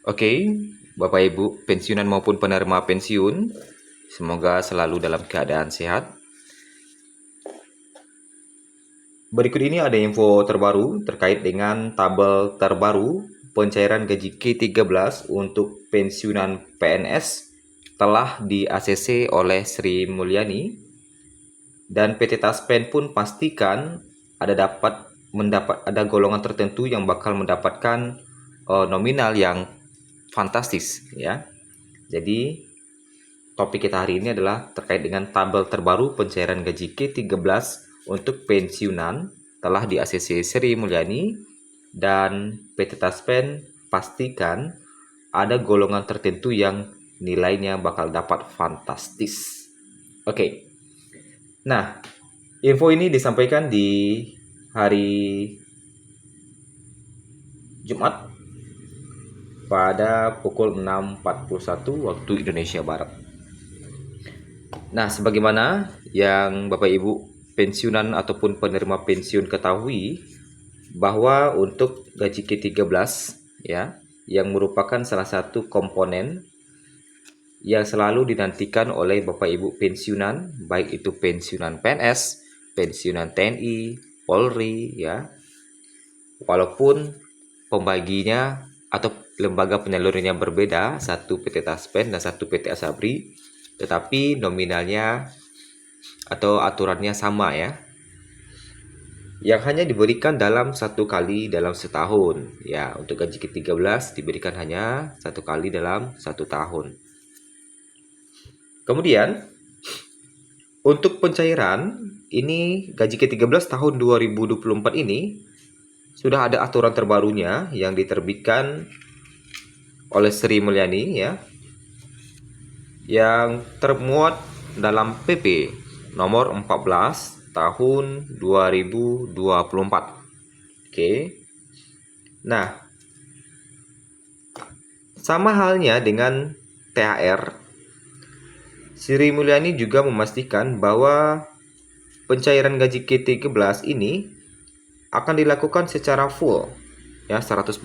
Oke, Bapak Ibu pensiunan maupun penerima pensiun, semoga selalu dalam keadaan sehat. Berikut ini ada info terbaru terkait dengan tabel terbaru pencairan gaji K13 untuk pensiunan PNS telah di-ACC oleh Sri Mulyani, dan PT Taspen pun pastikan ada golongan tertentu yang bakal mendapatkan nominal yang fantastis ya. Jadi topik kita hari ini adalah terkait dengan tabel terbaru pencairan gaji K13 untuk pensiunan telah di-ACC Sri Mulyani, dan PT Taspen pastikan ada golongan tertentu yang nilainya bakal dapat fantastis. Oke. Nah, info ini disampaikan di hari Jumat pada pukul 6.41 waktu Indonesia Barat. Nah, sebagaimana yang Bapak Ibu pensiunan ataupun penerima pensiun ketahui, bahwa untuk gaji K13 ya, yang merupakan salah satu komponen yang selalu dinantikan oleh Bapak Ibu pensiunan, baik itu pensiunan PNS, pensiunan TNI, Polri ya. Walaupun pembaginya atau lembaga penyalurannya berbeda, satu PT Taspen dan satu PT Asabri, tetapi nominalnya atau aturannya sama ya, yang hanya diberikan dalam satu kali dalam setahun ya. Untuk gaji ke-13 diberikan hanya satu kali dalam satu tahun. Kemudian untuk pencairan ini gaji ke-13 tahun 2024 ini sudah ada aturan terbarunya yang diterbitkan oleh Sri Mulyani ya, yang termuat dalam PP nomor 14 tahun 2024. Oke. Nah, sama halnya dengan THR, Sri Mulyani juga memastikan bahwa pencairan gaji K13 ini akan dilakukan secara full ya, 100%,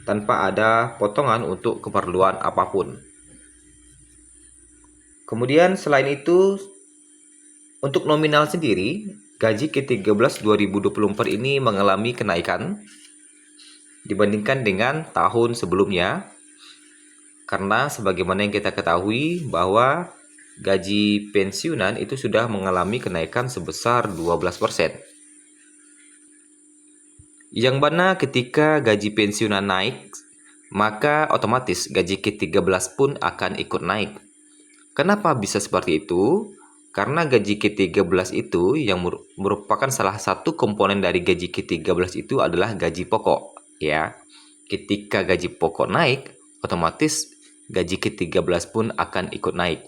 tanpa ada potongan untuk keperluan apapun. Kemudian selain itu, untuk nominal sendiri, gaji K13 2024 ini mengalami kenaikan dibandingkan dengan tahun sebelumnya, karena sebagaimana yang kita ketahui bahwa gaji pensiunan itu sudah mengalami kenaikan sebesar 12%. Yang mana ketika gaji pensiunan naik, maka otomatis gaji K13 pun akan ikut naik. Kenapa bisa seperti itu? Karena gaji K13 itu yang merupakan salah satu komponen dari gaji K13 itu adalah gaji pokok ya. Ketika gaji pokok naik, otomatis gaji K13 pun akan ikut naik.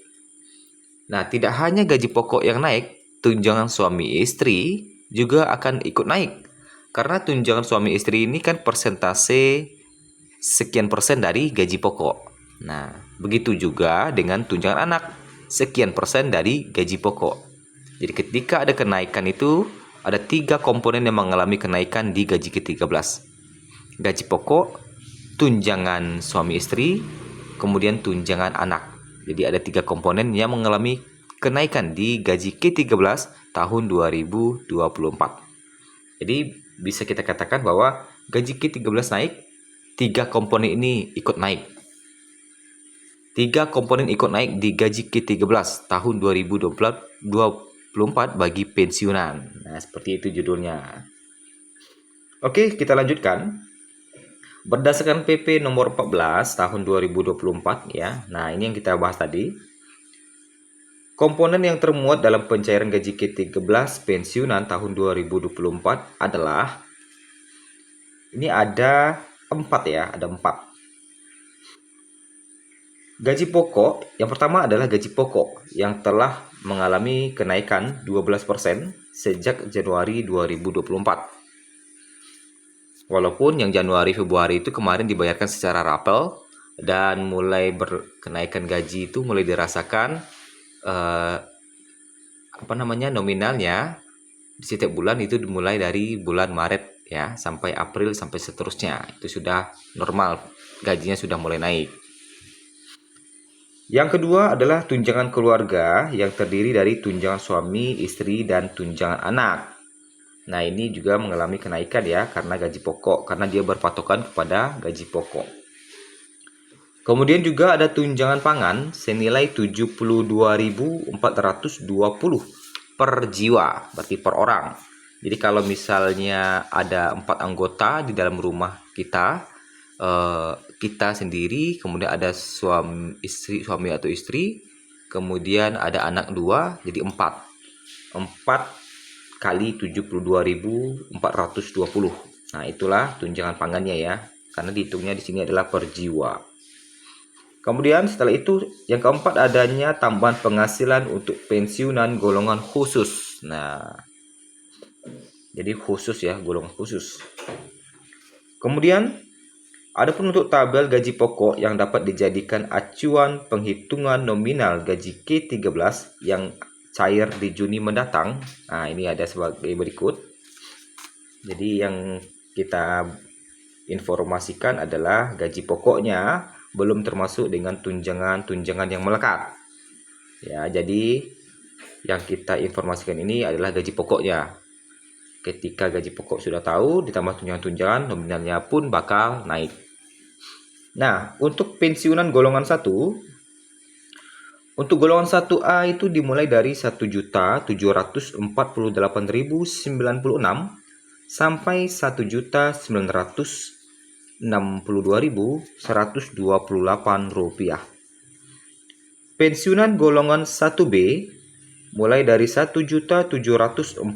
Nah, tidak hanya gaji pokok yang naik, tunjangan suami istri juga akan ikut naik. Karena tunjangan suami istri ini kan persentase sekian persen dari gaji pokok. Nah, begitu juga dengan tunjangan anak, sekian persen dari gaji pokok. Jadi ketika ada kenaikan itu, ada 3 komponen yang mengalami kenaikan di gaji ke-13. Gaji pokok, tunjangan suami istri, kemudian tunjangan anak. Jadi ada 3 komponen yang mengalami kenaikan di gaji ke-13 tahun 2024. Jadi bisa kita katakan bahwa gaji ke-13 naik, 3 komponen ini ikut naik. 3 komponen ikut naik di gaji ke-13 tahun 2024 bagi pensiunan. Nah, seperti itu judulnya. Oke, kita lanjutkan. Berdasarkan PP nomor 14 tahun 2024 ya. Nah, ini yang kita bahas tadi. Komponen yang termuat dalam pencairan gaji ke-13 pensiunan tahun 2024 adalah, ini ada 4 ya, ada 4. Gaji pokok, yang pertama adalah gaji pokok yang telah mengalami kenaikan 12% sejak Januari 2024. Walaupun yang Januari Februari itu kemarin dibayarkan secara rapel, dan mulai berkenaikan gaji itu mulai dirasakan nominalnya di setiap bulan itu dimulai dari bulan Maret ya, sampai April sampai seterusnya. Itu sudah normal, gajinya sudah mulai naik. Yang kedua adalah tunjangan keluarga yang terdiri dari tunjangan suami, istri, dan tunjangan anak. Nah, ini juga mengalami kenaikan ya karena gaji pokok, karena dia berpatokan kepada gaji pokok. Kemudian juga ada tunjangan pangan senilai 72.420 per jiwa, berarti per orang. Jadi kalau misalnya ada 4 anggota di dalam rumah kita, kita sendiri, kemudian ada suami atau istri, kemudian ada anak 2, jadi 4 kali 72.420. Nah, itulah tunjangan pangannya ya, karena dihitungnya di sini adalah per jiwa. Kemudian setelah itu yang keempat adanya tambahan penghasilan untuk pensiunan golongan khusus. Nah, jadi khusus ya, golongan khusus. Kemudian adapun untuk tabel gaji pokok yang dapat dijadikan acuan penghitungan nominal gaji K13 yang cair di Juni mendatang. Nah, ini ada sebagai berikut. Jadi yang kita informasikan adalah gaji pokoknya, belum termasuk dengan tunjangan-tunjangan yang melekat. Ya, jadi yang kita informasikan ini adalah gaji pokoknya. Ketika gaji pokok sudah tahu, ditambah tunjangan-tunjangan, nominalnya pun bakal naik. Nah, untuk pensiunan golongan 1, untuk golongan 1A itu dimulai dari 1.748.096 sampai 1.962.128 rupiah. Pensiunan golongan 1B mulai dari 1.748.096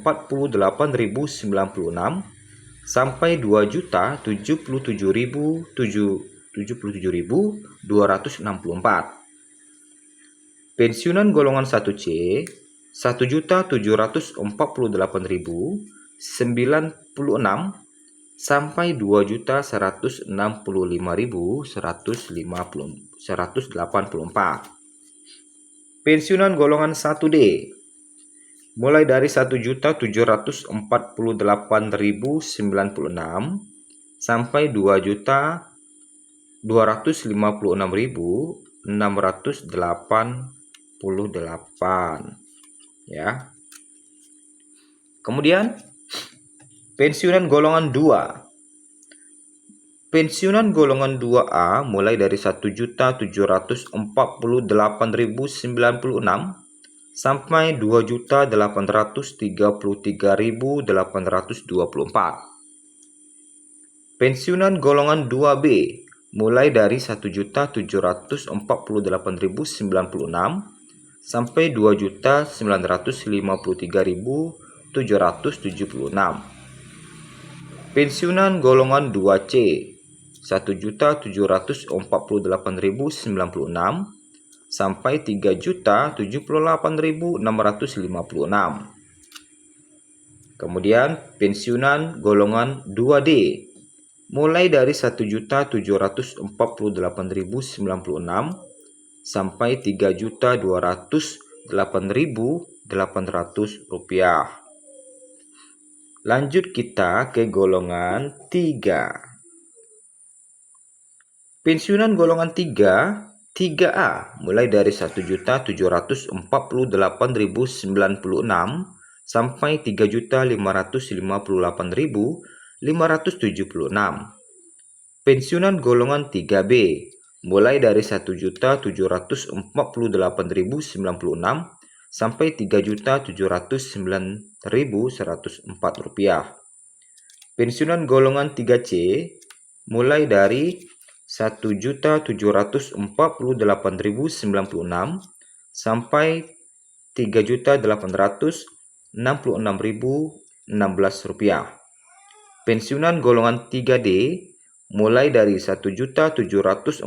sampai 2.077.264. Pensiunan golongan 1C 1.748.096 sampai 2.165.184. Pensiunan golongan 1D mulai dari 1.748.096 sampai 2.256.688 ya. Kemudian pensiunan golongan 2. Pensiunan golongan 2A mulai dari 1.748.096 sampai 2.833.824. Pensiunan golongan 2B mulai dari 1.748.096 sampai 2.953.776. Pensiunan golongan 2C 1.748.096 sampai 3.078.656. Kemudian pensiunan golongan 2D mulai dari 1.748.096 sampai 3.208.800 rupiah. Lanjut kita ke golongan 3. Pensiunan golongan 3A mulai dari 1.748.096 sampai 3.558.576. Pensiunan golongan 3B mulai dari 1.748.096 sampai 3.709.104 rupiah. Pensiunan golongan 3C mulai dari 1.748.096 sampai 3.866.016 rupiah. Pensiunan golongan 3D mulai dari 1.748.096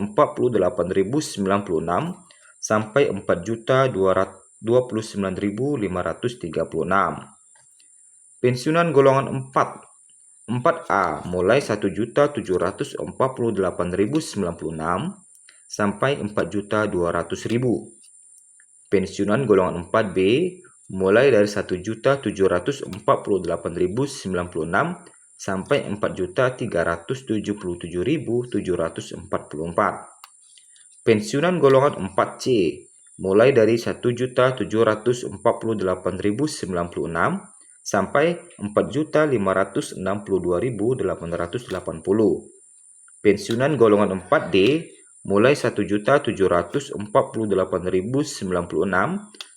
sampai 4.229.536. Pensiunan golongan 4A mulai 1.748.096 sampai 4.200.000. Pensiunan golongan 4B mulai dari 1.748.096 sampai 4.377.744. Pensiunan golongan 4C mulai dari 1.748.096 sampai 4.562.880. Pensiunan golongan 4D mulai 1.748.096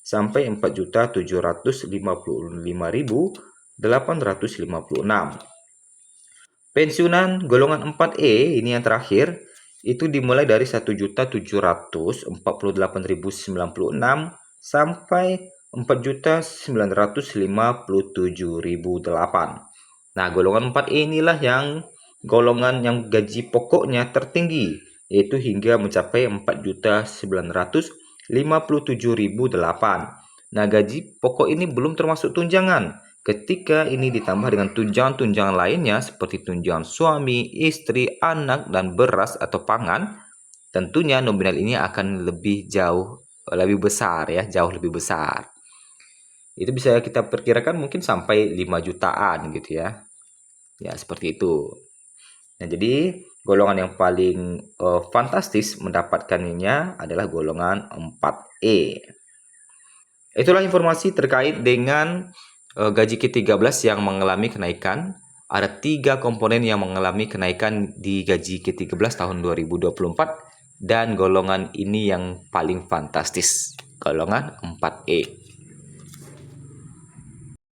sampai 4.755.856. Pensiunan golongan 4E ini yang terakhir, itu dimulai dari 1.748.096 sampai 4.957.008. Nah, golongan 4E inilah yang golongan yang gaji pokoknya tertinggi, yaitu hingga mencapai 4.957.008. Nah, gaji pokok ini belum termasuk tunjangan. Ketika ini ditambah dengan tunjangan-tunjangan lainnya seperti tunjangan suami, istri, anak, dan beras atau pangan, tentunya nominal ini akan lebih besar ya, jauh lebih besar. Itu bisa kita perkirakan mungkin sampai 5 jutaan gitu ya. Ya, seperti itu. Nah, jadi golongan yang paling fantastis mendapatkannya adalah golongan 4E. Itulah informasi terkait dengan gaji ke-13 yang mengalami kenaikan. Ada 3 komponen yang mengalami kenaikan di gaji ke-13 tahun 2024 dan golongan ini yang paling fantastis, golongan 4E.